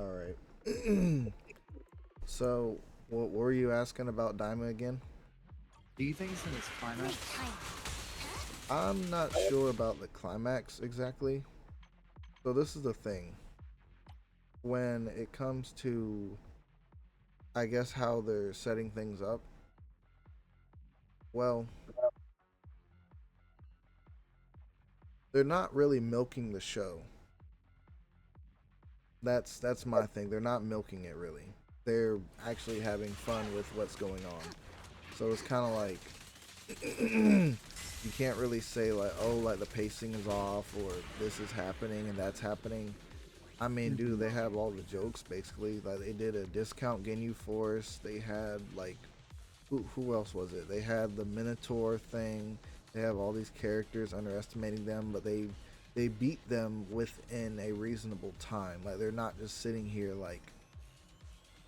All right. So, what were you asking about Daima again? Do you think it's in its climax? I'm not sure about the climax exactly. So, this is the thing. When it comes to, I guess, how they're setting things up, well, they're not really milking the show. That's my thing. They're not milking it really. They're actually having fun with what's going on. So it's kind of like you can't really say like, oh, like the pacing is off or this is happening and that's happening. I mean, dude, Hmm. they have all the jokes basically. Like they did a discount Ginyu Force. They had like who else was it? They had the Minotaur thing. They have all these characters underestimating them, but they beat them within a reasonable time. Like they're not just sitting here like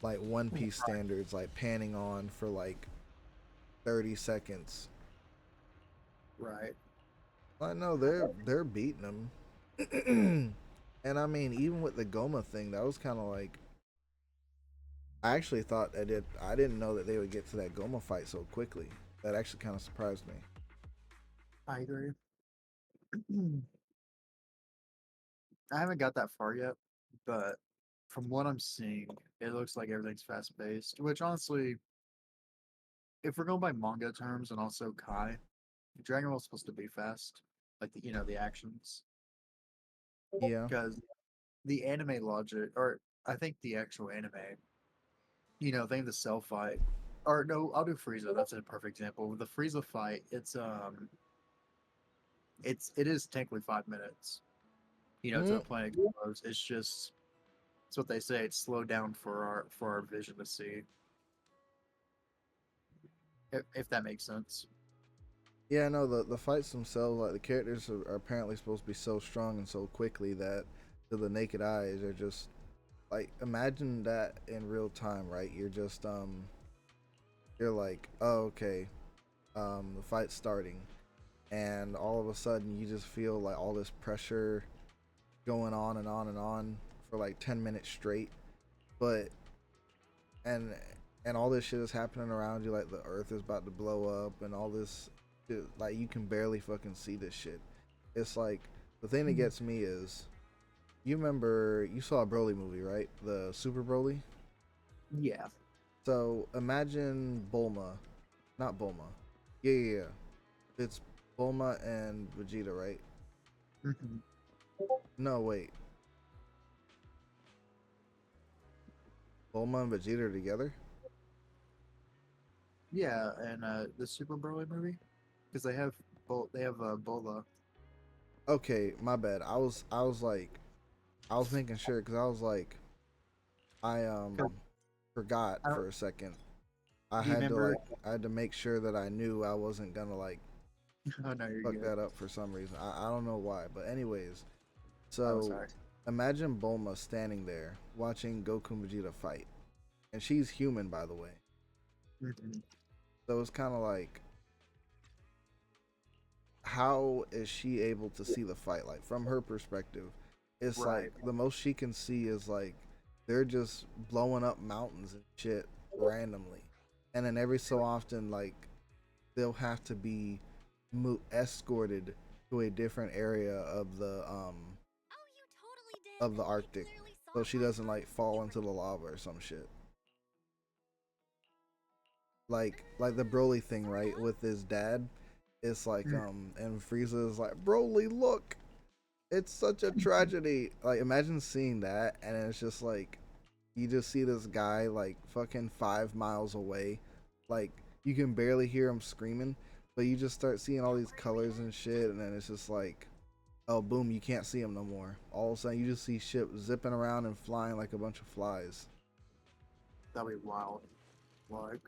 One Piece standards, like panning on for like 30 seconds. Right. I know they're beating them. And I mean, even with the Goma thing, that was kind of like I actually thought I didn't know that they would get to that Goma fight so quickly. That actually kind of surprised me. I agree. I haven't got that far yet, but from what I'm seeing, it looks like everything's fast paced. Which honestly, if we're going by manga terms and also Kai, Dragon Ball's supposed to be fast, like the actions, Yeah. because the anime logic, or I think the actual anime, think the cell fight, or no, I'll do Frieza. That's a perfect example. With the Frieza fight, it is technically 5 minutes. To Mm, the planet explodes. It's what they say. It's slowed down for our vision to see, if that makes sense. yeah, no, the fights themselves, like the characters are apparently supposed to be so strong and so quickly that to the naked eyes, they're just like imagine that in real time, right? You're like, oh, okay, the fight's starting, and all of a sudden you just feel like all this pressure going on and on and on for like 10 minutes straight, but and and all this shit is happening around you, like the earth is about to blow up and all this shit, like you can barely fucking see this shit. It's like the thing that Mhm. gets me is you saw a Broly movie, right? The Super Broly. Yeah. So imagine Bulma, not Bulma. Yeah. It's Bulma and Vegeta, right? Hmm. No, wait. Bulma and Vegeta are together? Yeah, and the Super Broly movie, because they have Bola. Okay, my bad. I was making sure because I was like, I 'Cause forgot I don't. for a second. Do you remember? I had to make sure that I knew I wasn't gonna like Oh no, you're fuck good. that up for some reason. I don't know why, but anyways, Oh, so sorry. imagine Bulma standing there watching Goku and Vegeta fight, and she's human by the way. Hmm. So it's kind of like, how is she able to see the fight? Like from her perspective, it's like Right. the most she can see is like they're just blowing up mountains and shit randomly, and then every so often like they'll have to be escorted to a different area of the Arctic, so she doesn't like fall into the lava or some shit. Like the Broly thing, right? With his dad, it's like and Frieza is like, Broly, look, it's such a tragedy. Like imagine seeing that, and it's just like you just see this guy like fucking 5 miles away, like you can barely hear him screaming, but you just start seeing all these colors and shit, and then it's just like, oh boom, you can't see him no more. All of a sudden, you just see shit zipping around and flying like a bunch of flies. That'd be wild. Like,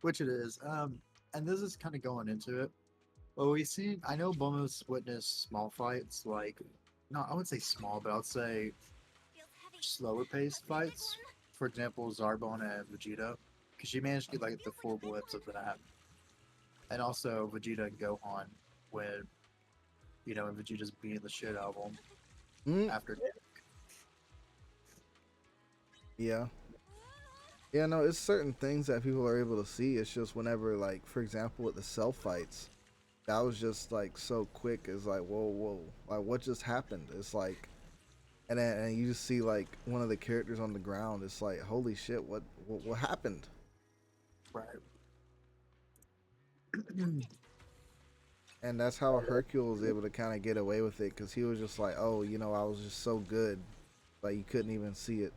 which it is. And this is kind of going into it. Well, we see. I know Bulma's witnessed small fights, like, no, I wouldn't say small, but I'd say slower paced fights. For example, Zarbon and Vegeta, because she managed to get like the full blips of that, and also Vegeta and Gohan when when Vegeta's beating the shit out of him Mm, after. Yeah. Yeah, no, it's certain things that people are able to see. It's just whenever, like, for example, with the self fights, that was just like so quick. It's like, whoa, whoa, like what just happened? It's like, and you just see like one of the characters on the ground. It's like, holy shit, what happened? Right. And that's how Hercule was able to kind of get away with it because he was just like, oh, I was just so good, like you couldn't even see it.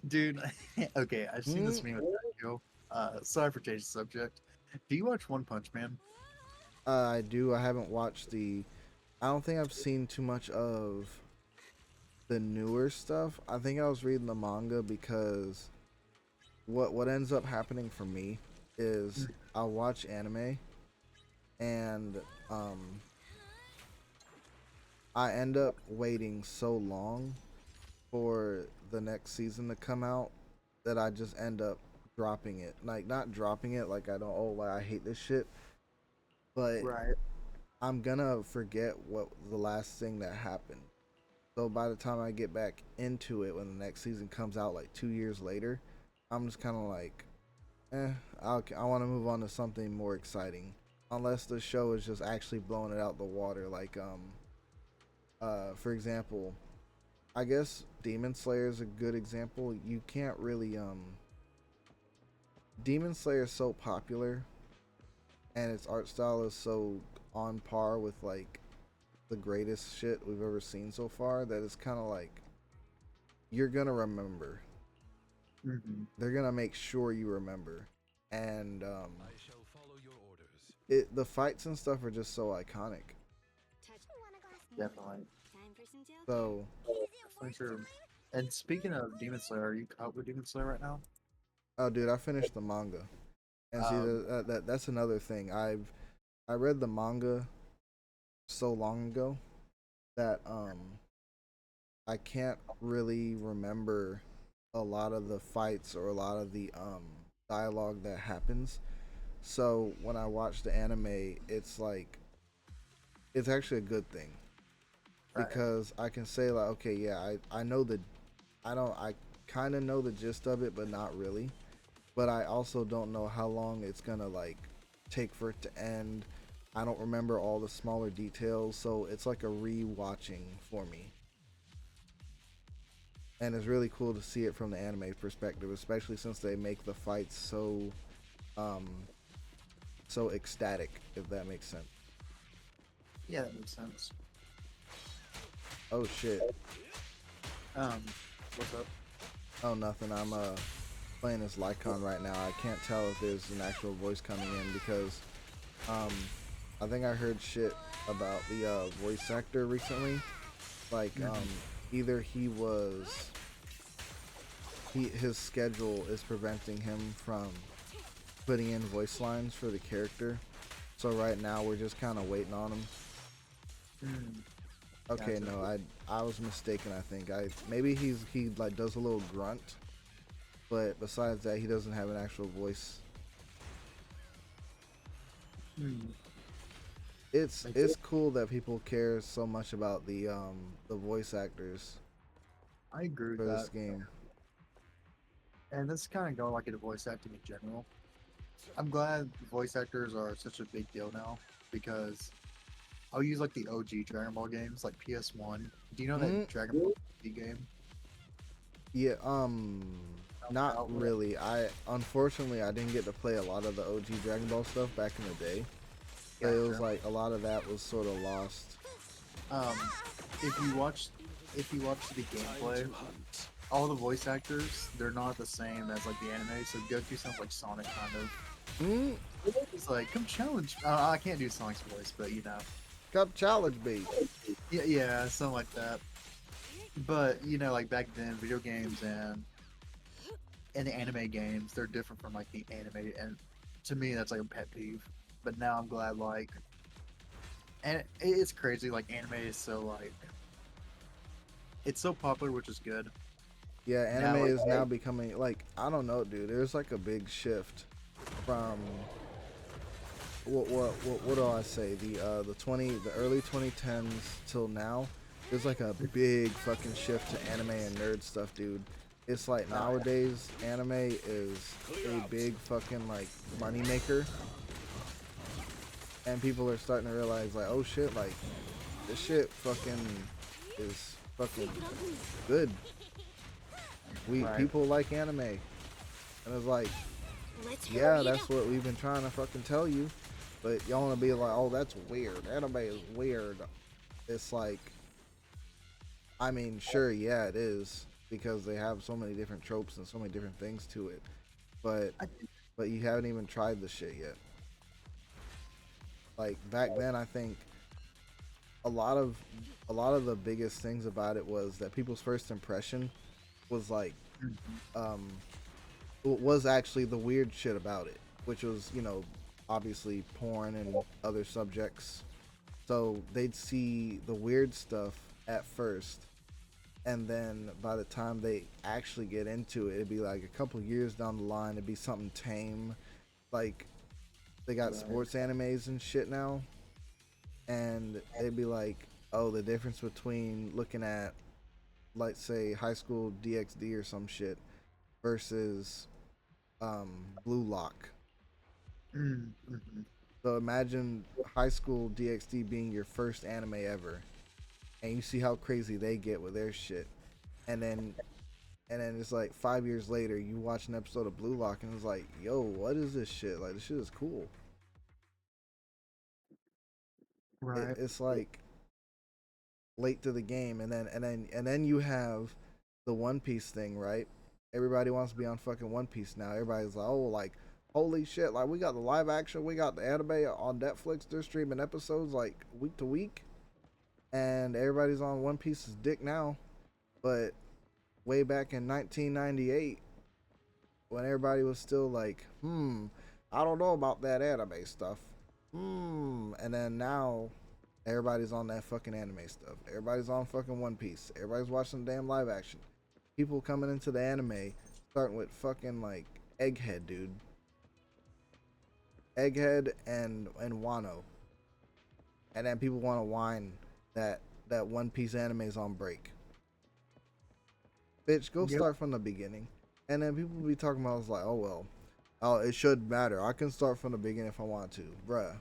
Dude, okay, I've seen Hmm? this meme with Sergio. Sorry for changing the subject. Do you watch One Punch Man? I do. I haven't watched the. I don't think I've seen too much of the newer stuff. I think I was reading the manga because what ends up happening for me is I'll watch anime and um I end up waiting so long for the next season to come out that I just end up dropping it. Like not dropping it like I don't like I hate this shit, but Right. I'm gonna forget what the last thing that happened. So by the time I get back into it when the next season comes out like 2 years later, I'm just kind of like, I want to move on to something more exciting. Unless the show is just actually blowing it out the water. Like, for example, I guess Demon Slayer is a good example. You can't really, Demon Slayer is so popular and its art style is so on par with like the greatest shit we've ever seen so far that it's kind of like you're gonna remember. Hmm. They're gonna make sure you remember, and the fights and stuff are just so iconic. Definitely. So, Definitely true. And speaking of Demon Slayer, are you caught with Demon Slayer right now? oh dude, I finished the manga, and see Um, that's another thing. I read the manga so long ago that I can't really remember a lot of the fights or a lot of the dialogue that happens. So when I watch the anime, it's like it's actually a good thing right. because I can say like, okay, yeah, I know the I kind of know the gist of it, but not really. But I also don't know how long it's gonna like take for it to end. I don't remember all the smaller details, so it's like a re-watching for me. And it's really cool to see it from the anime perspective, especially since they make the fights um so ecstatic, if that makes sense. Yeah, that makes sense. Oh shit. Um, what's up? Oh nothing. I'm playing as Lycon right now. I can't tell if there's an actual voice coming in because um I think I heard shit about the voice actor recently. Like Hmm. either his schedule is preventing him from putting in voice lines for the character. So right now we're just kind of waiting on him. Hmm. Okay, Gotcha. no, I was mistaken. I think I maybe he like does a little grunt, but besides that, he doesn't have an actual voice. Hmm. Makes It's cool that people care so much about the voice actors I agree with for that. this game. And this is kind of going like into voice acting in general. I'm glad voice actors are such a big deal now because I'll use like the OG Dragon Ball games, like PS1. Do you know Mm, that Dragon Ball Z game? yeah, not Outlet. really. I unfortunately I didn't get to play a lot of the OG Dragon Ball stuff back in the day. So it was Gotcha. like a lot of that was sort of lost. Um, if you watch, if you watch the gameplay, all the voice actors they're not the same as like the anime. So Goku sounds like Sonic kind of. Mm, It's like come challenge. I can't do Sonic's voice, but you know. Cup challenge me. Yeah, yeah, something like that. But you know, like back then, video games and the anime games, they're different from like the anime, and to me, that's like a pet peeve. But now I'm glad, like, and it's crazy. Like anime is so like it's so popular, which is good. Yeah, anime Now, like, is now becoming like I don't know, dude. There's like a big shift from what do I say? The early 2010s till now. there's like a big fucking shift to anime and nerd stuff, dude. It's like Oh yeah. nowadays anime is a big fucking like money maker, and people are starting to realize like, oh shit, like this shit fucking is fucking good. We Right. people like anime, and it's like, yeah, that's what we've been trying to fucking tell you, but y'all want to be like, oh, that's weird. Anime is weird. It's like, I mean, sure, yeah, it is because they have so many different tropes and so many different things to it, but I think, you haven't even tried the shit yet. Like back then, I think a lot of the biggest things about it was that people's first impression was like Mhm. um was actually the weird shit about it, which was, obviously porn and other subjects. So they'd see the weird stuff at first, and then by the time they actually get into it, it'd be like a couple years down the line, it'd be something tame. Like they got Right. sports animes and shit now, and they'd be like, oh, the difference between looking at, like, say, High School DxD or some shit versus Blue Lock. Mm-hmm. So imagine High School DxD being your first anime ever, and you see how crazy they get with their shit, and then it's like 5 years later, you watch an episode of Blue Lock, and it's like, yo, what is this shit? Like, this shit is cool. Right. It's like late to the game, and then you have the One Piece thing, right? Everybody wants to be on fucking One Piece now. Everybody's like, oh, like, holy shit, like, we got the live action, we got the anime on Netflix. They're streaming episodes like week to week, and everybody's on One Piece's dick now. But way back in 1998, when everybody was still like, I don't know about that anime stuff, and then now everybody's on that fucking anime stuff. Everybody's on fucking One Piece. Everybody's watching the damn live action. People coming into the anime starting with fucking like Egghead, dude. Egghead and Wano. And then people want to whine that One Piece anime is on break. Bitch, go Yep. start from the beginning. And then people be talking about, it's like, oh well, oh, it should matter. I can start from the beginning if I want to, bruh.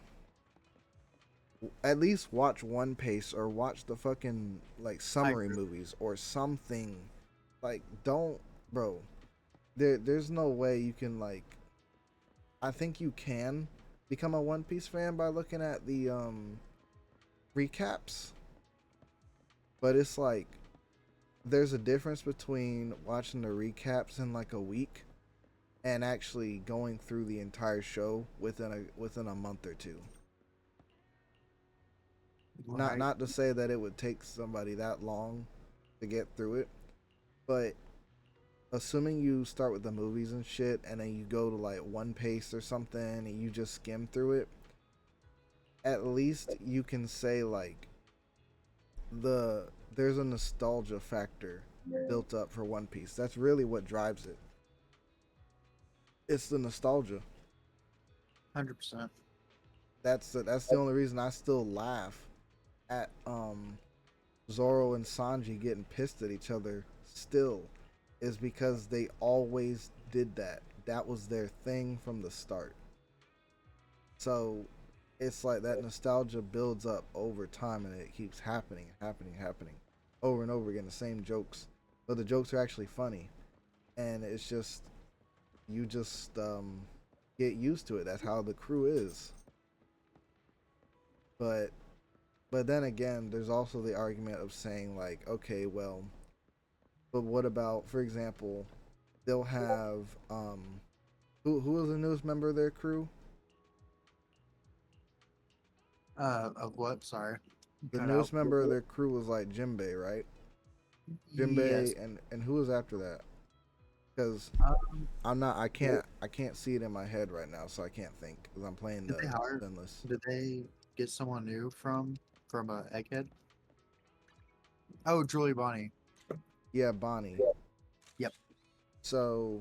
At least watch One Piece or watch the fucking like I summary agree. movies or something. Like, don't, bro. There's no way you can, like, I think you can become a One Piece fan by looking at the recaps, but it's like there's a difference between watching the recaps in like a week and actually going through the entire show within a month or two. Not Right. not to say that it would take somebody that long to get through it, but assuming you start with the movies and shit and then you go to like One Piece or something and you just skim through it, at least you can say like there's a nostalgia factor built up for One Piece. That's really what drives it. It's the nostalgia. 100%. That's the only reason I still laugh at Zoro and Sanji getting pissed at each other still, is because they always did that. That was their thing from the start. So it's like that nostalgia builds up over time and it keeps happening, happening, happening over and over again. The same jokes, but the jokes are actually funny, and it's just you just get used to it. That's how the crew is. But then again, there's also the argument of saying like, okay, well, but what about, for example, they'll have who is the newest member of their crew? Of what? Sorry. The Cut out. newest member of their crew was like Jimbei, right? Yes. Jimbei and who was after that? Because Um, I can't see it in my head right now, so I can't think because I'm playing did they the hire? Sinless. Did they get someone new from Egghead? Oh, Julie Bonnie. Yeah, Bonnie. Yep. So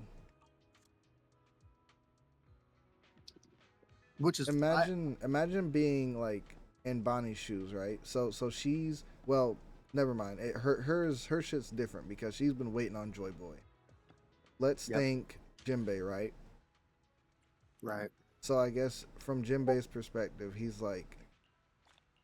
Which is imagine being like in Bonnie's shoes, right? So she's, well, never mind. Her shit's different because she's been waiting on Joy Boy. Let's Yep. think Jinbei, right? Right. So I guess from Jinbei's perspective,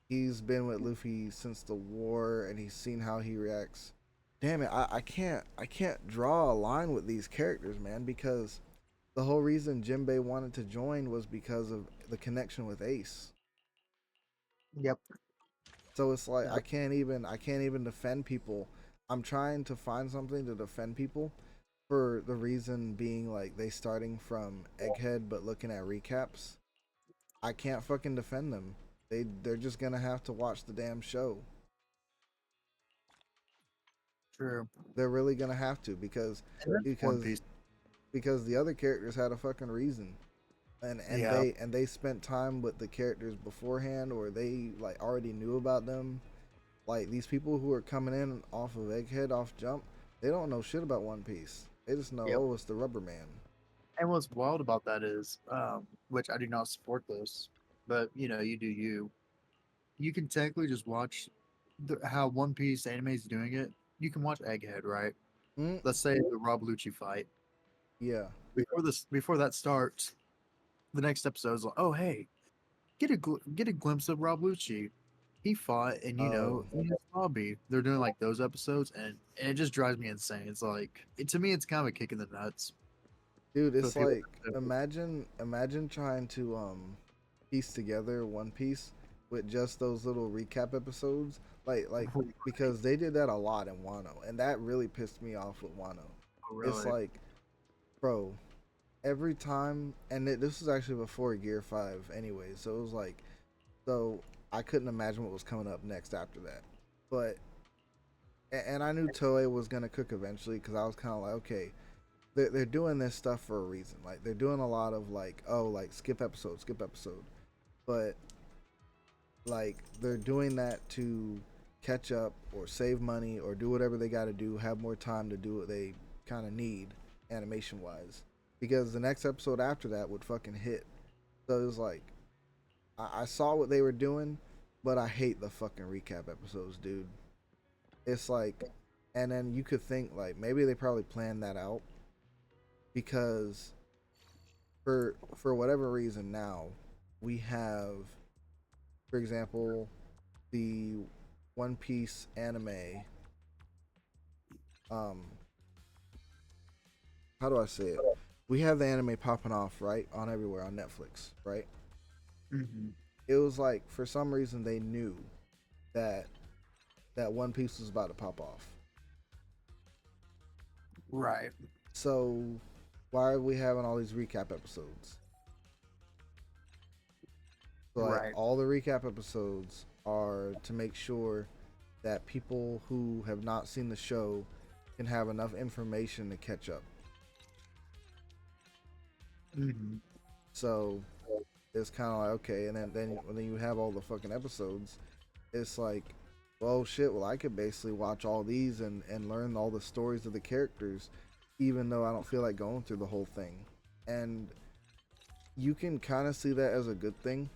he's been with Luffy since the war, and he's seen how he reacts. Damn it, I can't draw a line with these characters, man, because the whole reason Jinbei wanted to join was because of the connection with Ace. Yep. So it's like Yep. I can't even defend people. I'm trying to find something to defend people for the reason being like they starting from Egghead but looking at recaps. I can't fucking defend them. They're just gonna have to watch the damn show. True. They're really gonna have to because And that's One because Piece. because the other characters had a fucking reason. Yeah. And they spent time with the characters beforehand, or they like already knew about them. Like these people who are coming in off of Egghead, off Jump, they don't know shit about One Piece. They just know, Yep. oh, it's the Rubber Man. And what's wild about that is, which I do not support this, but you do you. You can technically just watch how One Piece anime is doing it. You can watch Egghead, right? Mm, Let's say the Rob Lucci fight. yeah. Before that starts, the next episode is like, oh hey, get a glimpse of Rob Lucci. He fought, and Oh, in his lobby, they're doing like those episodes, and it just drives me insane. It's like, to me, it's kind of a kick in the nuts dude, for it's people. like imagine trying to piece together One Piece with just those little recap episodes. Like because they did that a lot in Wano, and that really pissed me off with Wano. Oh, It's really? like, bro, every time, and this was actually before Gear 5 anyway, so it was like, so I couldn't imagine what was coming up next after that. But, and I knew Toei was going to cook eventually because I was kind of like, okay, they're doing this stuff for a reason. Like, they're doing a lot of like, oh, like skip episode, skip episode. But, like, they're doing that to catch up or save money or do whatever they got to do, have more time to do what they kind of need animation wise. Because the next episode after that would fucking hit. So it was like, I saw what they were doing, but I hate the fucking recap episodes, dude. It's like, and then you could think like maybe they probably planned that out because for whatever reason now we have, for example, the One Piece anime. Um, how do I say it? We have the anime popping off right on everywhere on Netflix, right? Hmm. It was like for some reason they knew that One Piece was about to pop off. Right. So why are we having all these recap episodes? So like Right. all the recap episodes are to make sure that people who have not seen the show can have enough information to catch up. Hmm. So it's kind of like okay, and then you have all the fucking episodes. It's like, well, shit. Well, I could basically watch all these and learn all the stories of the characters, even though I don't feel like going through the whole thing. And you can kind of see that as a good thing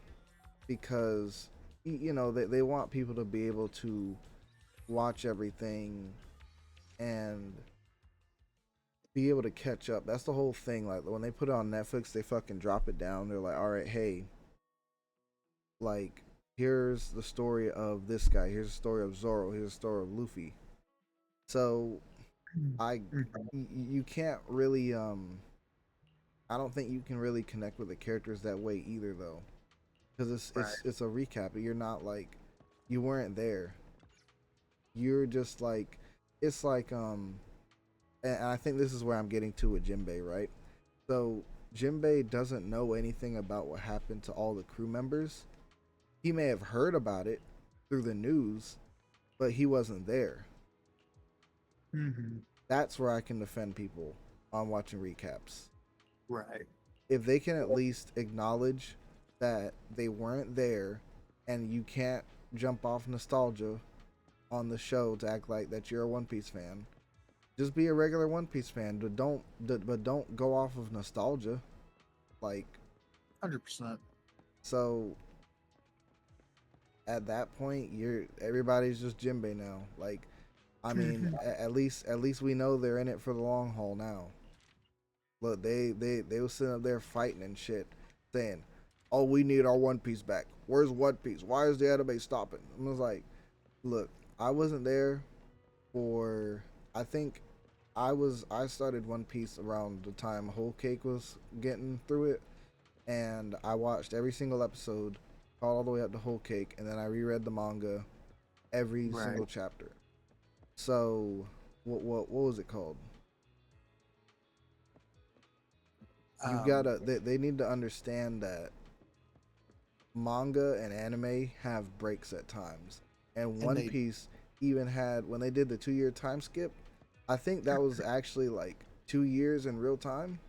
because you know they want people to be able to watch everything and be able to catch up. That's the whole thing. Like when they put it on Netflix, they fucking drop it down. They're like, all right, hey, like here's the story of this guy. Here's the story of Zoro. Here's the story of Luffy. So I, Hmm. you can't really I don't think you can really connect with the characters that way either though, because Right. it's a recap. You're not like you weren't there. You're just like it's like and I think this is where I'm getting to with Jinbei, right? So Jinbei doesn't know anything about what happened to all the crew members. He may have heard about it through the news, but he wasn't there. Hmm. That's where I can defend people on watching recaps. Right. If they can at least acknowledge that they weren't there and you can't jump off nostalgia on the show to act like that you're a One Piece fan. Just be a regular One Piece fan, but don't go off of nostalgia. Like 100%. so at that point, you're everybody's just Jinbei now. Like, I mean, at least we know they're in it for the long haul now. Look, they was sitting up there fighting and shit, saying, "Oh, we need our One Piece back. Where's One Piece? Why is the anime stopping?" I was like, "Look, I wasn't there for. I think I started One Piece around the time Whole Cake was getting through it, and I watched every single episode, all the way up to Whole Cake, and then I reread the manga every Right. single chapter. So, what was it called? You Um, gotta they need to understand that manga and anime have breaks at times, and and One they Piece even had when they did the 2 year time skip. I think that was actually like 2 years in real time.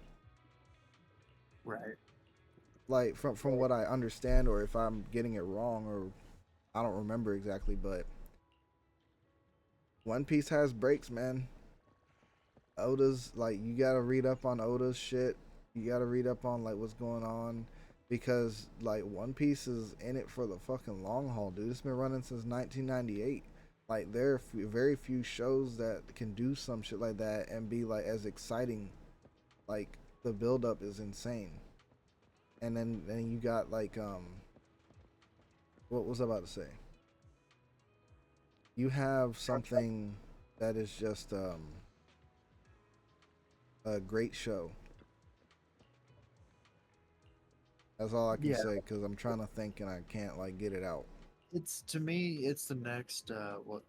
right. Like from what I understand, or if I'm getting it wrong, or I don't remember exactly, but One Piece has breaks, man. Oda's like you gotta read up on Oda's shit. You gotta read up on like what's going on because like One Piece is in it for the fucking long haul, dude. It's been running since 1998. Like there are very few shows that can do some shit like that and be like as exciting. Like the build up is insane. And then you got like what was I about to say? You have something that is just a great show. That's all I can Yeah, say because I'm trying to think and I can't like get it out. it's to me, it's the next. What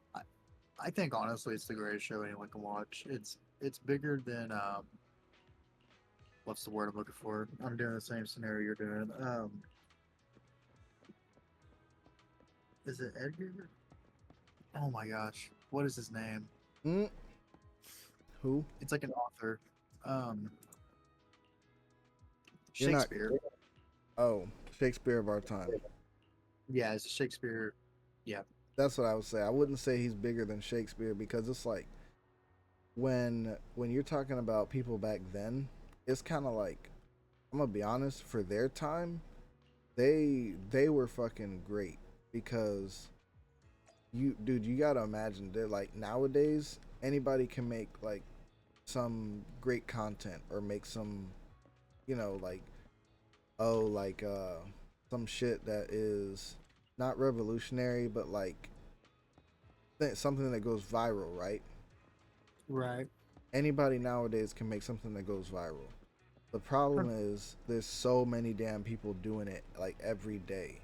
I think honestly, it's the greatest show anyone can watch. It's bigger than what's the word I'm looking for? I'm doing the same scenario you're doing. Is it Edgar? Oh my gosh, what is his name? Mm, who? It's like an author. Um, You're not. Shakespeare. Oh, Shakespeare of our time. Yeah, it's Shakespeare. Yeah, That's what I would say. I wouldn't say he's bigger than Shakespeare because it's like when you're talking about people back then, it's kind of like I'm gonna be honest. For their time, they were fucking great because you gotta imagine they're like nowadays anybody can make like some great content or make some like like some shit that is not revolutionary but like something that goes viral, right? right. Anybody nowadays can make something that goes viral. The problem is there's so many damn people doing it like every day.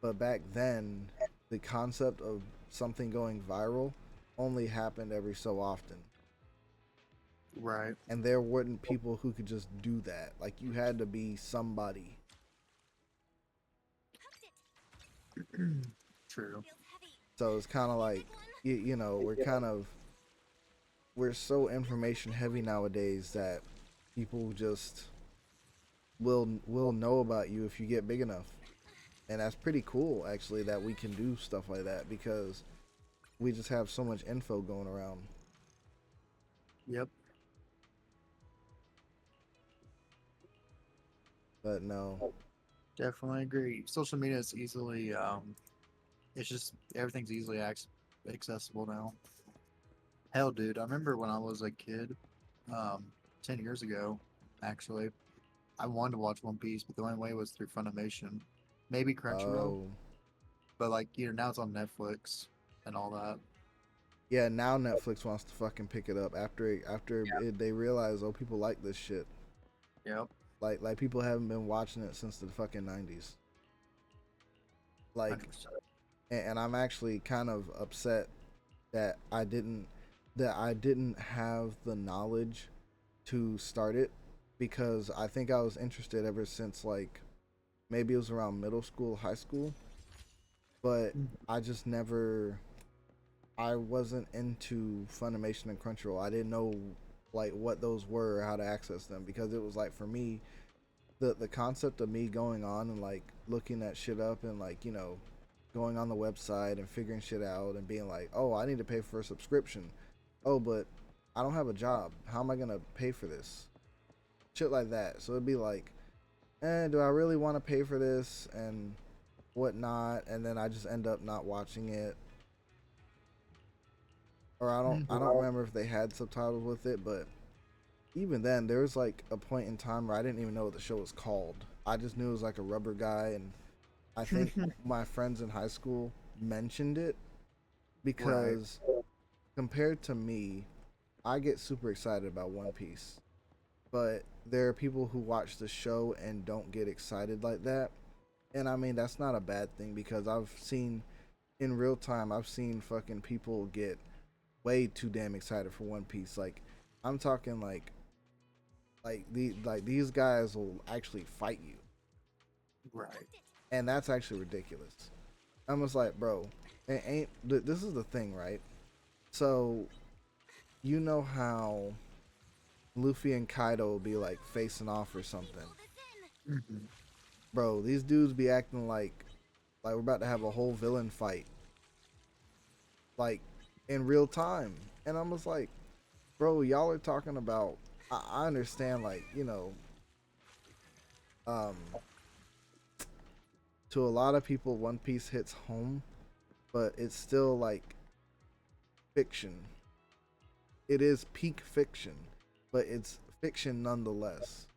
But back then, the concept of something going viral only happened every so often. Right. And there weren't people who could just do that. Like you had to be somebody. True. So it's kind of like we're so information heavy nowadays that people just will know about you if you get big enough. And that's pretty cool actually that we can do stuff like that because we just have so much info going around. Yep. But no. Definitely agree. Social media is easily it's just everything's easily accessible now. Hell, dude, I remember when I was a kid, um, 10 years ago, actually, I wanted to watch One Piece, but the only way was through Funimation, maybe Crunchyroll, Oh. but like now it's on Netflix and all that. Yeah, now Netflix wants to fucking pick it up they realize oh people like this shit. Yep. Like people haven't been watching it since the fucking 90s. Like 100%. and I'm actually kind of upset that I didn't have the knowledge to start it because I think I was interested ever since like maybe it was around middle school, high school, but I just never I wasn't into Funimation and Crunchyroll. I didn't know like what those were or how to access them because it was like for me the concept of me going on and like looking that shit up and like going on the website and figuring shit out and being like, oh, I need to pay for a subscription. Oh, but I don't have a job. How am I gonna pay for this? Shit like that. So it'd be like, do I really want to pay for this? And whatnot, and then I just end up not watching it, or I don't Right. remember if they had subtitles with it, but even then, there was like a point in time where I didn't even know what the show was called. I just knew it was like a rubber guy, and I think my friends in high school mentioned it Right. because compared to me, I get super excited about One Piece, but there are people who watch the show and don't get excited like that. And I mean, that's not a bad thing because I've seen in real time, I've seen fucking people get way too damn excited for One Piece. Like, I'm talking like these guys will actually fight you, Right. and that's actually ridiculous. I'm just like, bro, it ain't. This is the thing, right? So you know how Luffy and Kaido will be like facing off or something, Hmm. bro. These dudes be acting like we're about to have a whole villain fight, like in real time, and I'm just like, bro, y'all are talking about. I understand, like um, to a lot of people, One Piece hits home, but it's still like fiction. It is peak fiction, but it's fiction nonetheless.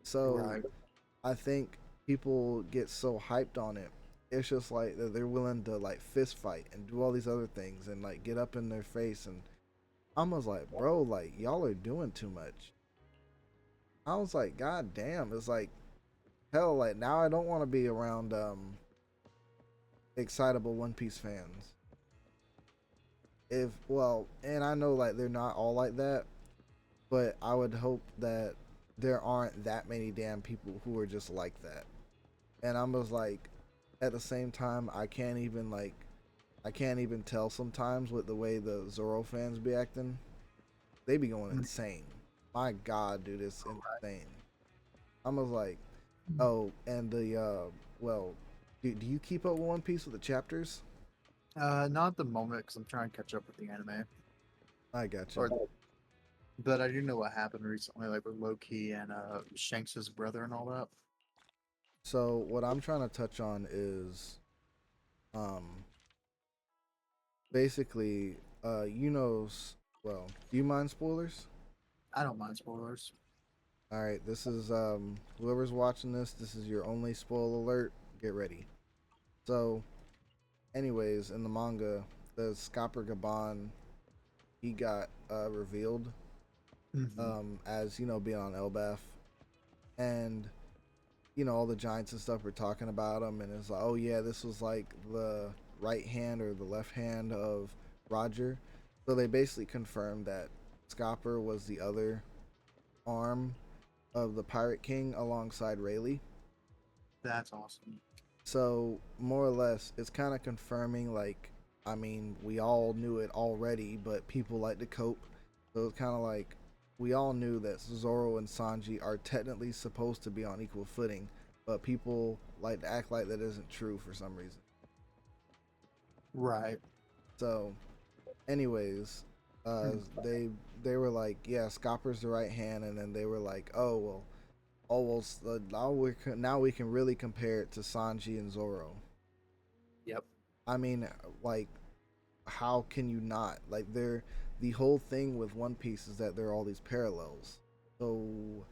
So Right. I think people get so hyped on it. It's just like that they're willing to like fist fight and do all these other things and like get up in their face, and I was like, bro, like y'all are doing too much. I was like, god damn, it's like hell, like now I don't want to be around excitable One Piece fans. If well, and I know like they're not all like that, but I would hope that there aren't that many damn people who are just like that. And I was like, at the same time, I can't even tell sometimes with the way the Zoro fans be acting. They be going insane. My God, dude, it's insane. I was like, oh, and the well, do you keep up with One Piece with the chapters? Not at the moment because I'm trying to catch up with the anime. I gotcha. Or, but I do know what happened recently, like with Loki and Shanks's brother and all that. So what I'm trying to touch on is, um, basically, well, do you mind spoilers? I don't mind spoilers. All right, this is whoever's watching this. This is your only spoil alert. Get ready. So, anyways, in the manga, the Scopper Gaban he got revealed Hmm. as being on Elbaf, and all the giants and stuff were talking about him, and it's like, oh yeah, this was like the right hand or the left hand of Roger. So they basically confirmed that Scopper was the other arm of the Pirate King alongside Rayleigh. That's awesome. So more or less, it's kind of confirming. Like, I mean, we all knew it already, but people like to cope. So it's kind of like we all knew that Zoro and Sanji are technically supposed to be on equal footing, but people like to act like that isn't true for some reason. Right. So, anyways, uh, Mm. they they were like, yeah, Scopper's the right hand, and then they were like, now we can really compare it to Sanji and Zoro. Yep. I mean, like, how can you not? Like, they're the whole thing with One Piece is that there are all these parallels. So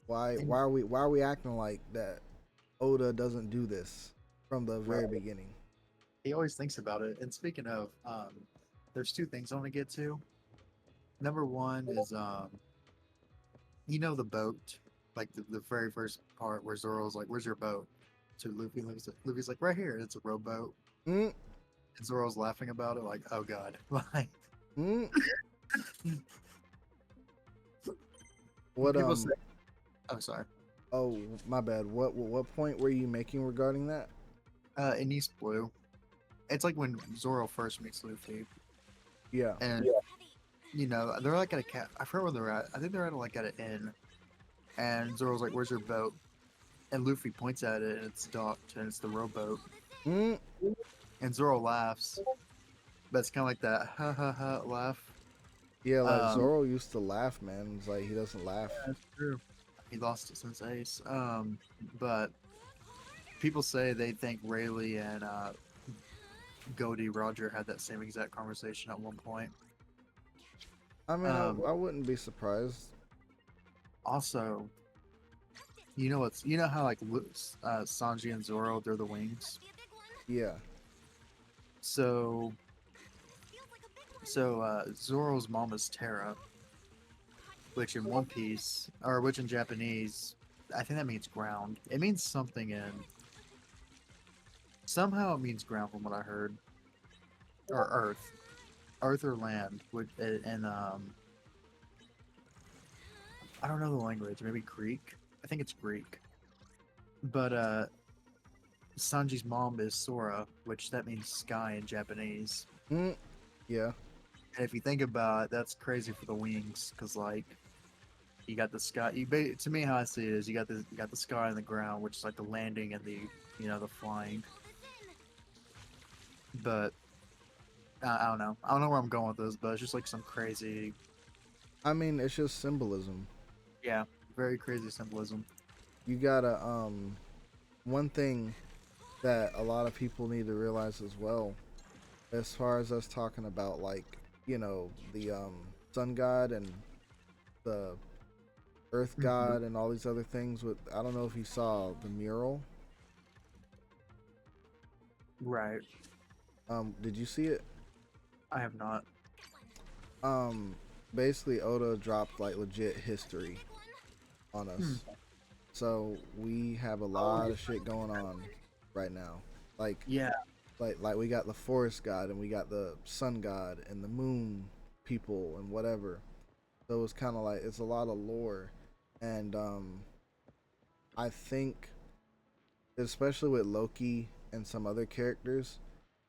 And why are we acting like that? Oda doesn't do this from the right. very beginning. He always thinks about it. And speaking of, there's two things I want to get to. Number one is the boat, like the very first part where Zoro's like, "Where's your boat?" To Luffy, Luffy's like, "Right here." And it's a rowboat, Mm, and Zoro's laughing about it, like, "Oh God!" Like mm. when What people say, "Oh, sorry," Oh, my bad. What point were you making regarding that? in East Blue, it's like when Zoro first meets Luffy, Yeah. and they're like at a cat. I forget where they're at. I think they're at like at an inn, and Zoro's like, "Where's your boat?" And Luffy points at it, and it's docked, and it's the rowboat. Mm. And Zoro laughs, but it's kind of like that ha ha ha laugh. Yeah, like Um, Zoro used to laugh, man. It's like he doesn't laugh. that's true. He lost it since Ace. But people say they think Rayleigh and Goldie Roger had that same exact conversation at one point. I mean, Um, I wouldn't be surprised. Also, you know how like Sanji and Zoro, they're the wings. Yeah. So Zoro's mom is Terra, which in One Piece or which in Japanese, I think that means ground. It means something in somehow it means ground from what I heard, or earth or land. And I don't know the language. Maybe Greek. I think it's Greek. But Sanji's mom is Sora, which that means sky in Japanese. Mm, yeah. And if you think about it, that's crazy for the wings, because like you got the sky. To me, how I see it is you got the sky and the ground, which is like the landing and the the flying. But I don't know. I don't know where I'm going with this, but it's just like some crazy, I mean, it's just symbolism. yeah, very crazy symbolism. You gotta one thing that a lot of people need to realize as well, as far as us talking about like, the sun god and the earth Hmm. god and all these other things with, I don't know if you saw the mural. Right. Did you see it? I have not. Um Basically Oda dropped like legit history on Hmm. us. So we have a Oh, lot of shit going on right now. Like yeah. like we got the forest god and we got the sun god and the moon people and whatever. So it's kind of like it's a lot of lore, and I think especially with Loki and some other characters,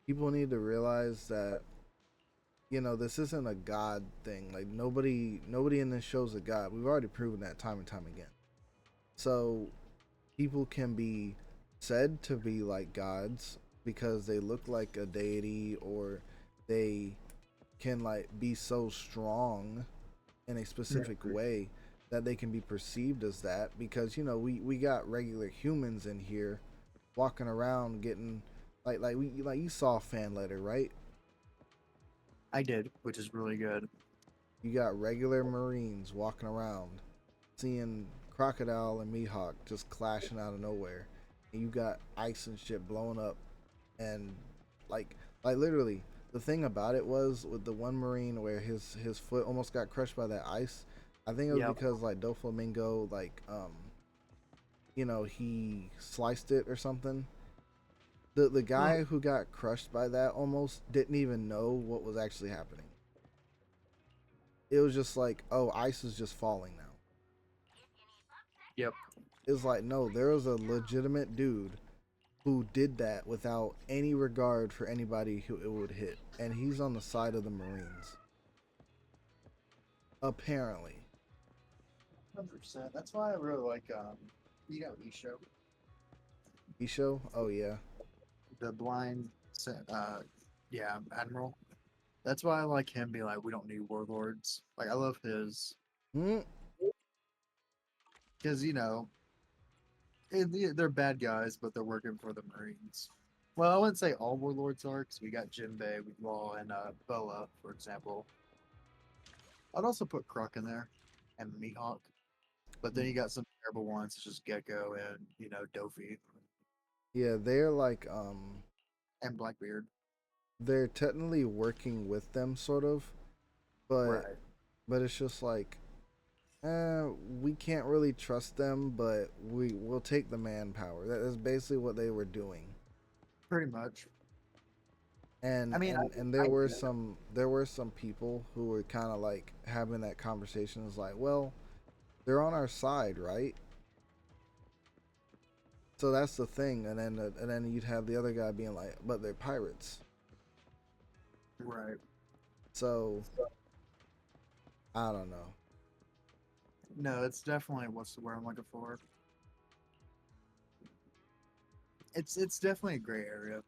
people need to realize that this isn't a god thing. Like nobody in this show's a god. We've already proven that time and time again. So people can be said to be like gods because they look like a deity, or they can like be so strong in a specific way that they can be perceived as that, because we got regular humans in here walking around getting like you saw Fan Letter, right? I did, which is really good. You got regular Marines walking around seeing Crocodile and Mihawk just clashing out of nowhere, and you got ice and shit blowing up, and like literally the thing about it was with the one Marine where his foot almost got crushed by that ice. I think it was Yep. because like Doflamingo he sliced it or something. The Well, guy who got crushed by that almost didn't even know what was actually happening. It was just like, oh, ice is just falling now. yep. It's like, no, there was a legitimate dude who did that without any regard for anybody who it would hit, and he's on the side of the Marines. Apparently. 100%. That's why I really like Isho, Isho? Oh yeah. the blind, uh, yeah, admiral. That's why I like him. Be like, we don't need warlords. Like, I love his Hmm. because they're bad guys, but they're working for the Marines. Well, I wouldn't say all warlords are, because we got Jinbei, with Law, and Boa, for example. I'd also put Kruk in there, and Mihawk. But then you got some terrible ones, such as Gecko and Dofi Yeah, they're like and Blackbeard. they're technically working with them sort of, but Right. it's just like we can't really trust them, but we will take the manpower. That is basically what they were doing. Pretty much. And I mean, and I there were some people who were kind of like having that conversation. It's like, well, they're on our side, right? So that's the thing. And then you'd have the other guy being like, but they're pirates. right. So I don't know. No, it's definitely what's the word I'm looking for. It's definitely a gray area.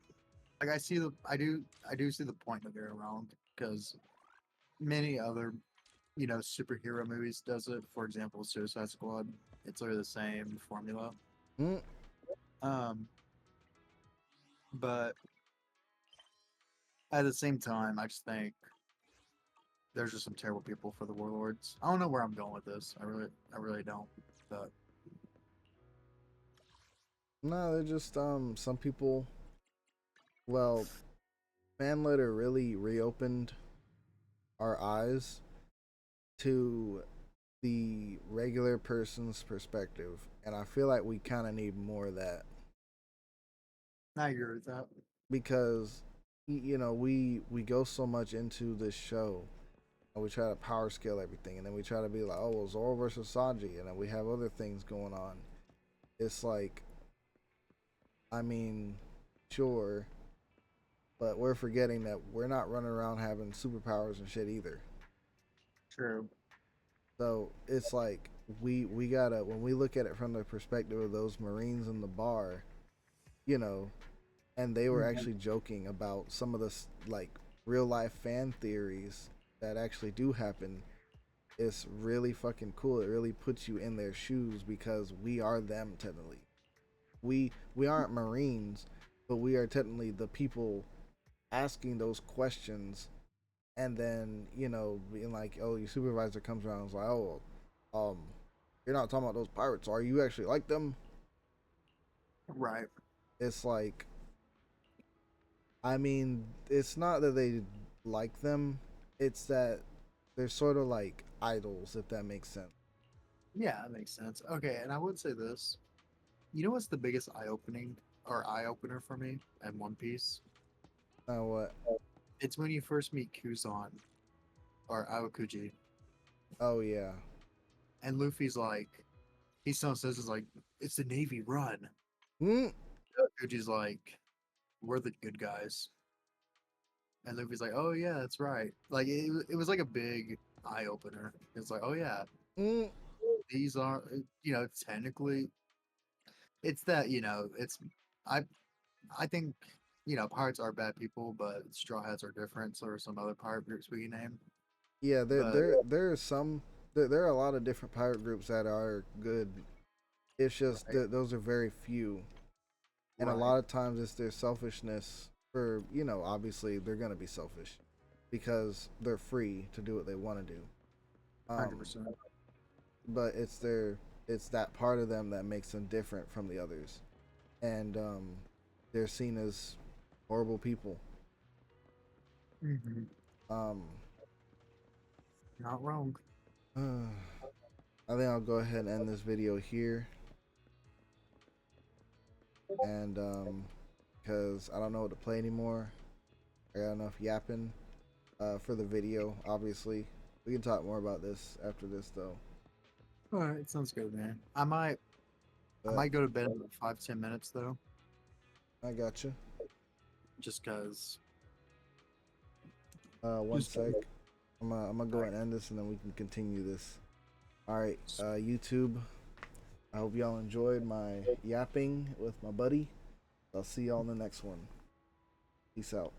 Like I do see the point of it around, because many other superhero movies does it. For example, Suicide Squad. It's literally the same formula. Mm, Um, But at the same time, I just think there's just some terrible people for the warlords. I don't know where I'm going with this. I really don't. But No, they're just some people. Well, fan letter really reopened our eyes to the regular person's perspective, and I feel like we kind of need more of that I agree with that. because you know we go so much into this show and we try to power scale everything, and then we try to be like, oh, well, Zoro versus Sanji, and then we have other things going on. It's like, I mean, sure, but we're forgetting that we're not running around having superpowers and shit either. True. So it's like we gotta, when we look at it from the perspective of those Marines in the bar, you know, and they were Mhm. actually joking about some of the like real life fan theories that actually do happen. It's really fucking cool. It really puts you in their shoes because we are them technically. We aren't Marines, but we are technically the people asking those questions, and then being like, oh, your supervisor comes around and is like, oh, um, you're not talking about those pirates. Are you actually like them? Right. It's like, I mean, it's not that they like them. It's that they're sort of like idols, if that makes sense. Yeah, that makes sense. Okay, and I would say this. You know what's the biggest eye opener for me in One Piece? What? It's when you first meet Kuzan or Aokuji, Oh yeah. and Luffy's like, he still says it's like, it's the Navy run. Mm, Aokuji's like, we're the good guys. And Luffy's like, oh yeah, that's right. Like it was like a big eye opener. It's like, oh yeah, mm. these are technically it's that it's I I think pirates are bad people, but straw hats are different. So are some other pirate groups we can name. Yeah, But there are some there are a lot of different pirate groups that are good. It's just right, that those are very few, and a right, lot of times it's their selfishness. For obviously they're gonna be selfish because they're free to do what they want to do. Um, 100%. but it's that part of them that makes them different from the others, and they're seen as horrible people. Hmm. Um, Not wrong. I think I'll go ahead and end this video here, and because I don't know what to play anymore. I got enough yapping for the video. Obviously, we can talk more about this after this though. All right, sounds good, man. I But might go to bed in 5-10 minutes though, I got you. just cause. One Just sec. I'm gonna go and end this, and then we can continue this. All right, YouTube. I hope y'all enjoyed my yapping with my buddy. I'll see y'all in the next one. Peace out.